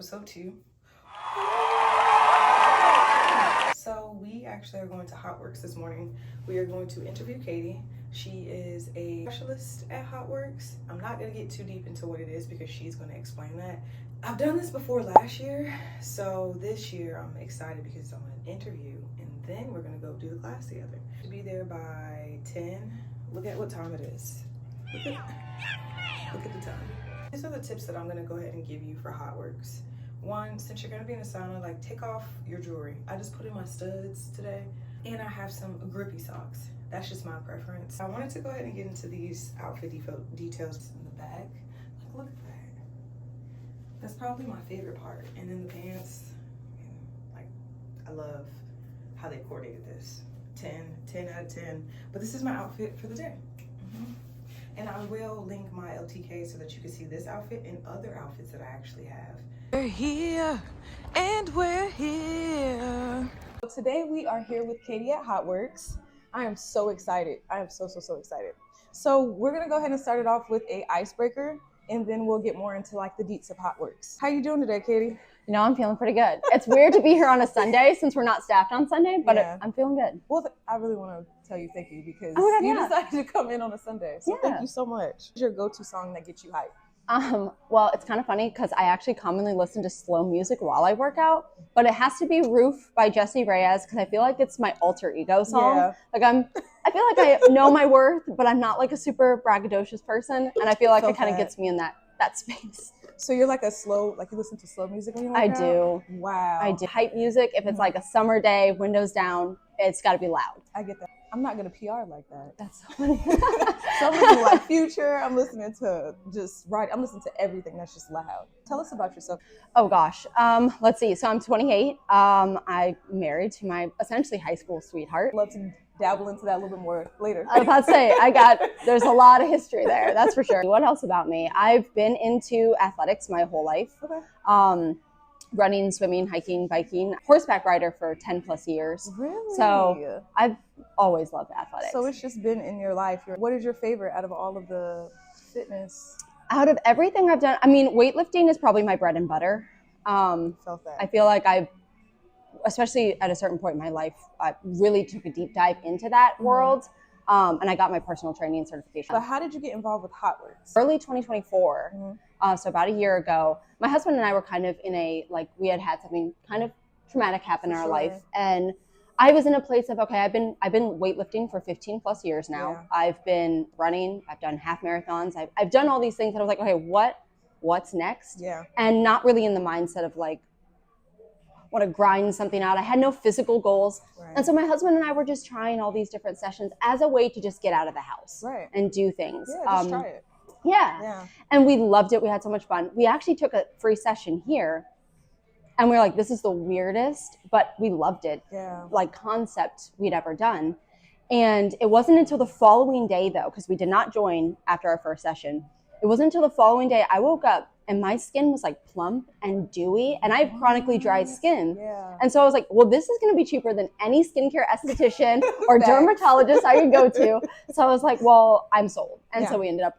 episode 2. So we actually are going to Hotworx this morning. We are going to interview Katie. She is a specialist at Hotworx. I'm not going to get too deep into what it is because she's going to explain that. I've done this before last year, so this year I'm excited because I'm going to interview and then we're going to go do the class together. To be there by 10. Look at what time it is. Look at the time. These are the tips that I'm going to go ahead and give you for Hotworx. One, since you're going to be in a sauna, like, take off your jewelry. I just put in my studs today, and I have some grippy socks. That's just my preference. I wanted to go ahead and get into these outfit details in the back. Like, look at that. That's probably my favorite part. And then the pants, like, I love how they coordinated this. 10 out of 10. But this is my outfit for the day. And I will link my LTK so that you can see this outfit and other outfits that I actually have. We're here, and we're here. Today we are here with Katie at Hotworx. I am so excited. I am so excited. So we're gonna go ahead and start it off with a icebreaker, and then we'll get more into like the deets of Hotworx. How you doing today, Katie? You know, I'm feeling pretty good. It's weird to be here on a Sunday since we're not staffed on Sunday, but Yeah. I'm feeling good. Well, I really want to tell you thank you because God, you yeah. decided to come in on a Sunday. So thank you so much. What's your go-to song that gets you hyped? Well, it's kind of funny because I actually commonly listen to slow music while I work out, but it has to be Roof by Jessie Reyez because I feel like it's my alter ego song. Yeah. Like I feel like I know my worth, but I'm not like a super braggadocious person, and I feel like it kind of gets me in that space. So you're like you listen to slow music when you work I out? do. Wow. I do. Hype music, if it's like a summer day, windows down, it's got to be loud. I get that. I'm not going to PR like that. That's so funny. So I'm listening to like Future. I'm listening to I'm listening to everything that's just loud. Tell us about yourself. Oh gosh. Let's see. So I'm 28. I'm married to my essentially high school sweetheart. Love to dabble into that a little bit more later. I was about to say, there's a lot of history there. That's for sure. What else about me? I've been into athletics my whole life. Okay. Running, swimming, hiking, biking, horseback rider for 10 plus years. Really? So I've always loved athletics. So it's just been in your life. What is your favorite out of all of the fitness? Out of everything I've done, I mean, weightlifting is probably my bread and butter. Felt that. I feel like especially at a certain point in my life, I really took a deep dive into that world. And I got my personal training certification. So how did you get involved with Hotworx? Early 2024, so about a year ago, my husband and I were kind of we had something kind of traumatic happen in our life. And I was in a place of, okay, I've been weightlifting for 15 plus years now. Yeah. I've been running, I've done half marathons. I've done all these things that I was like, okay, what's next? Yeah. And not really in the mindset of like, want to grind something out. I had no physical goals. Right. And so my husband and I were just trying all these different sessions as a way to just get out of the house and do things. Yeah, just try it. Yeah. And we loved it. We had so much fun. We actually took a free session here and we were like, this is the weirdest, but we loved it. Yeah. Like concept we'd ever done. And it wasn't until the following day though, because we did not join after our first session. It wasn't until the following day I woke up and my skin was like plump and dewy, and I have chronically dry skin. Yeah. And so I was like, well, this is going to be cheaper than any skincare esthetician or dermatologist I could go to. So I was like, well, I'm sold. And so we ended up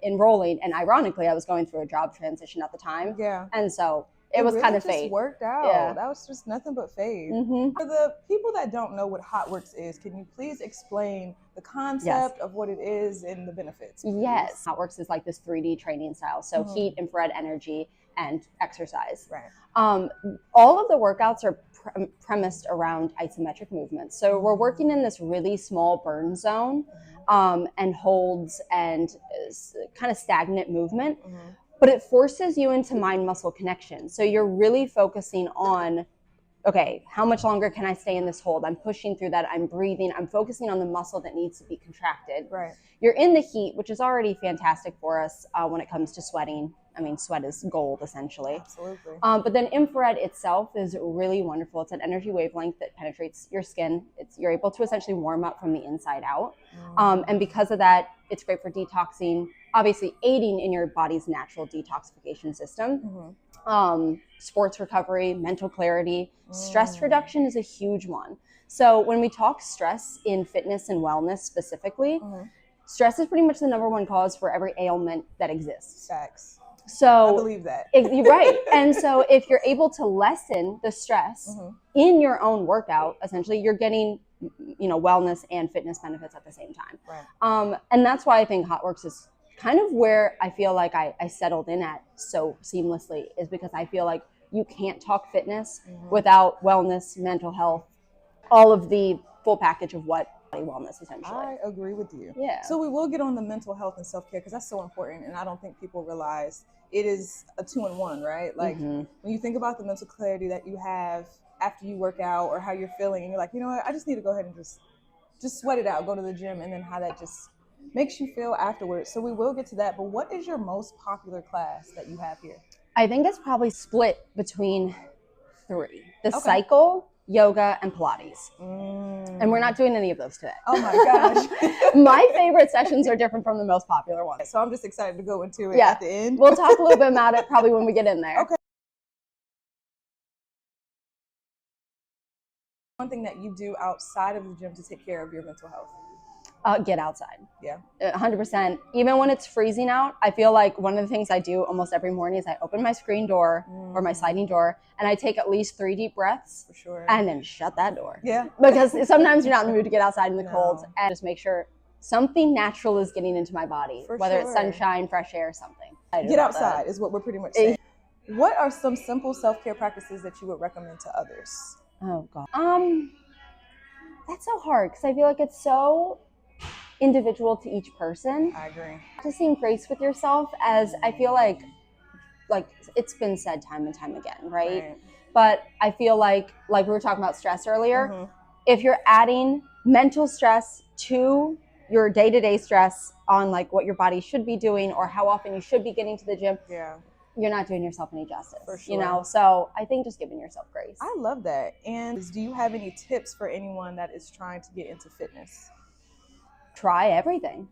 enrolling. And ironically, I was going through a job transition at the time. Yeah. And so it was really kind of fate. Worked out. Yeah. That was just nothing but fate. For the people that don't know what Hotworx is, can you please explain the concept of what it is and the benefits? Please? Yes. Hotworx is like this 3D training style. So heat, infrared energy, and exercise. Right. All of the workouts are premised around isometric movements. So we're working in this really small burn zone and holds and kind of stagnant movement. But it forces you into mind-muscle connection. So you're really focusing on, okay, how much longer can I stay in this hold? I'm pushing through that. I'm breathing. I'm focusing on the muscle that needs to be contracted. Right. You're in the heat, which is already fantastic for us when it comes to sweating. I mean, sweat is gold, essentially. Absolutely. But then infrared itself is really wonderful. It's an energy wavelength that penetrates your skin. You're able to essentially warm up from the inside out. And because of that, it's great for detoxing, obviously aiding in your body's natural detoxification system. Sports recovery, mental clarity, stress reduction is a huge one. So when we talk stress in fitness and wellness specifically, stress is pretty much the number one cause for every ailment that exists. Facts. So I believe that. You're right. And so if you're able to lessen the stress in your own workout, essentially you're getting, wellness and fitness benefits at the same time. Right. And that's why I think Hotworx is kind of where I feel like I settled in at so seamlessly, is because I feel like you can't talk fitness without wellness, mental health, all of the full package of what wellness essentially. I agree with you. Yeah. So we will get on the mental health and self-care, because that's so important, and I don't think people realize it is a 2-in-1, right? Like when you think about the mental clarity that you have after you work out, or how you're feeling, and you're like, you know what, I just need to go ahead and just sweat it out, go to the gym, and then how that just makes you feel afterwards. So we will get to that. But what is your most popular class that you have here? I think it's probably split between 3: the cycle, yoga, and Pilates. And we're not doing any of those today. Oh my gosh. My favorite sessions are different from the most popular ones. So I'm just excited to go into it at the end. We'll talk a little bit about it probably when we get in there. Okay. One thing that you do outside of the gym to take care of your mental health? Get outside. Yeah. 100%. Even when it's freezing out, I feel like one of the things I do almost every morning is I open my screen door or my sliding door, and I take at least 3 deep breaths. For sure. And then shut that door. Yeah. Because sometimes you're not in the mood to get outside in the cold, and just make sure something natural is getting into my body, whether it's sunshine, fresh air, something. Get outside is what we're pretty much saying. What are some simple self-care practices that you would recommend to others? Oh God. That's so hard, because I feel like it's so individual to each person. I agree. Practicing grace with yourself, as I feel like it's been said time and time again, right? But I feel like we were talking about stress earlier. If you're adding mental stress to your day-to-day stress on like what your body should be doing or how often you should be getting to the gym, you're not doing yourself any justice. For sure. So I think just giving yourself grace. I love that. And do you have any tips for anyone that is trying to get into fitness? Try everything.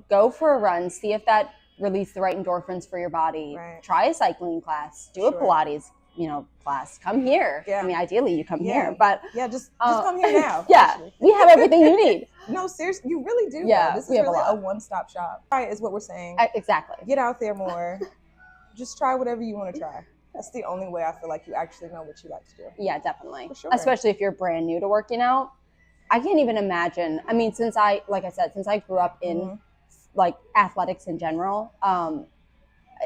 Go for a run, see if that release the right endorphins for your body. Try a cycling class, do a Pilates class. Come here. I mean, ideally you come here, but just come here now. We have everything you need. No, seriously, you really do. This is really a one-stop shop. Right, is what we're saying. Exactly. Get out there more. Just try whatever you want to try. That's the only way I feel like you actually know what you like to do. Yeah, definitely. For sure. Especially if you're brand new to working out. I can't even imagine. I mean, since I grew up in like athletics in general,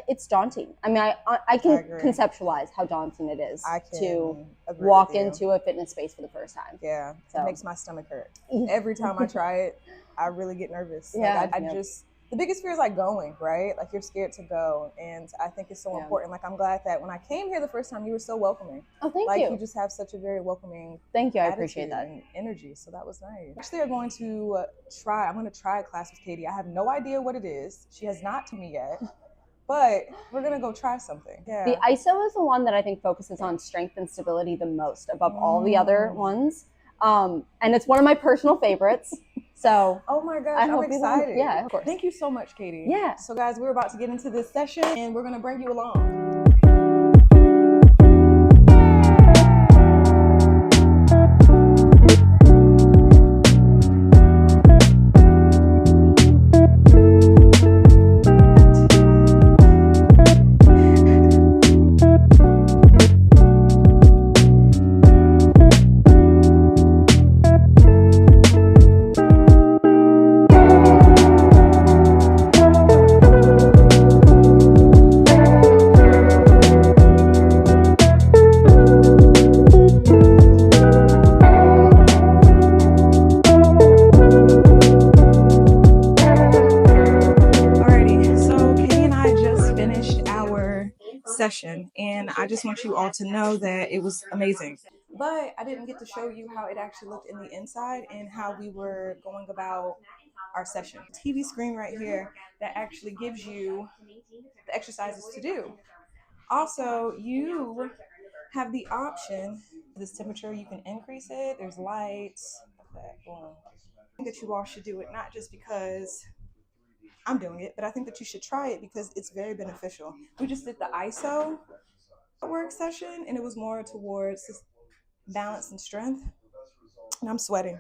it's daunting. I mean, I can conceptualize how daunting it is to walk into a fitness space for the first time. Yeah, it makes my stomach hurt. Every time I try it, I really get nervous. Like, I just, the biggest fear is like going, right? Like you're scared to go. And I think it's so important. Like I'm glad that when I came here the first time, you were so welcoming. Oh, thank you. you. You just have such a very welcoming Thank you. I appreciate that. And energy. So that was nice. Actually, I'm going to try a class with Katie. I have no idea what it is. She has not to me yet. But we're going to go try something. Yeah. The ISO is the one that I think focuses on strength and stability the most above all the other ones. And it's one of my personal favorites. So, oh my gosh, I'm excited. Yeah, of course. Thank you so much, Katie. Yeah. So guys, we're about to get into this session and we're going to bring you along. Session, and I just want you all to know that it was amazing. But I didn't get to show you how it actually looked in the inside and how we were going about our session. TV screen right here that actually gives you the exercises to do. Also, you have the option, this temperature, you can increase it. There's lights. Okay, boom. I think that you all should do it, not just because I'm doing it, but I think that you should try it because it's very beneficial. We just did the ISO work session and it was more towards balance and strength. And I'm sweating.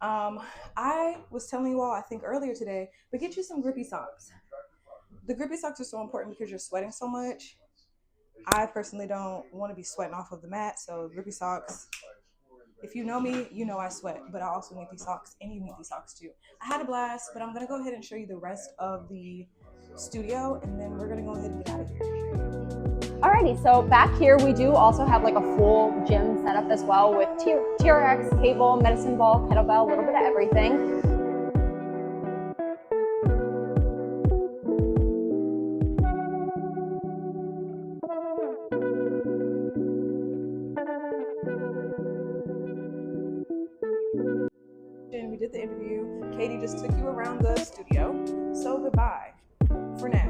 I was telling you all, I think earlier today, but get you some grippy socks. the grippy socks are so important because you're sweating so much. I personally don't want to be sweating off of the mat, so grippy socks. If you know me, you know I sweat, but I also need these socks, and you need these socks too. I had a blast, but I'm gonna go ahead and show you the rest of the studio, and then we're gonna go ahead and get out of here. Alrighty, so back here we do also have like a full gym setup as well with TRX, cable, medicine ball, kettlebell, a little bit of everything. We did the interview. Katie just took you around the studio. So goodbye for now.